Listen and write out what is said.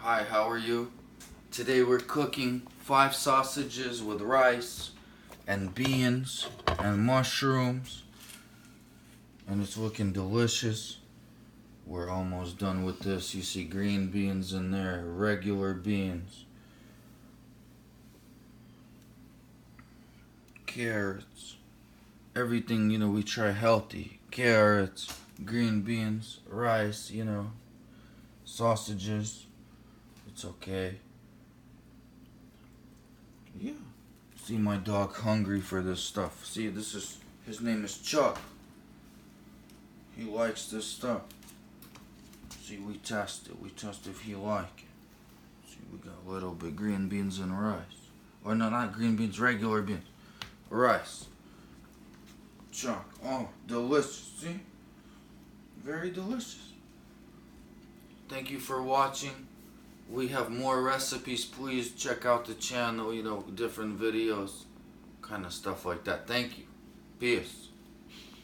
Hi, how are you? Today we're cooking 5 sausages with rice and beans and mushrooms, and it's looking delicious. We're almost done with this. You see green beans in there, regular beans, carrots, everything, we try healthy. Carrots, green beans, rice, sausages. It's okay. Yeah. See my dog hungry for this stuff. See, his name is Chuck. He likes this stuff. See, we test it. We test if he like it. See, we got a little bit green beans and rice. Or no, not green beans, regular beans. Rice. Chuck. Oh, delicious. See? Very delicious. Thank you for watching. We have more recipes. Please check out the channel, different videos, kind of stuff like that. Thank you. Peace.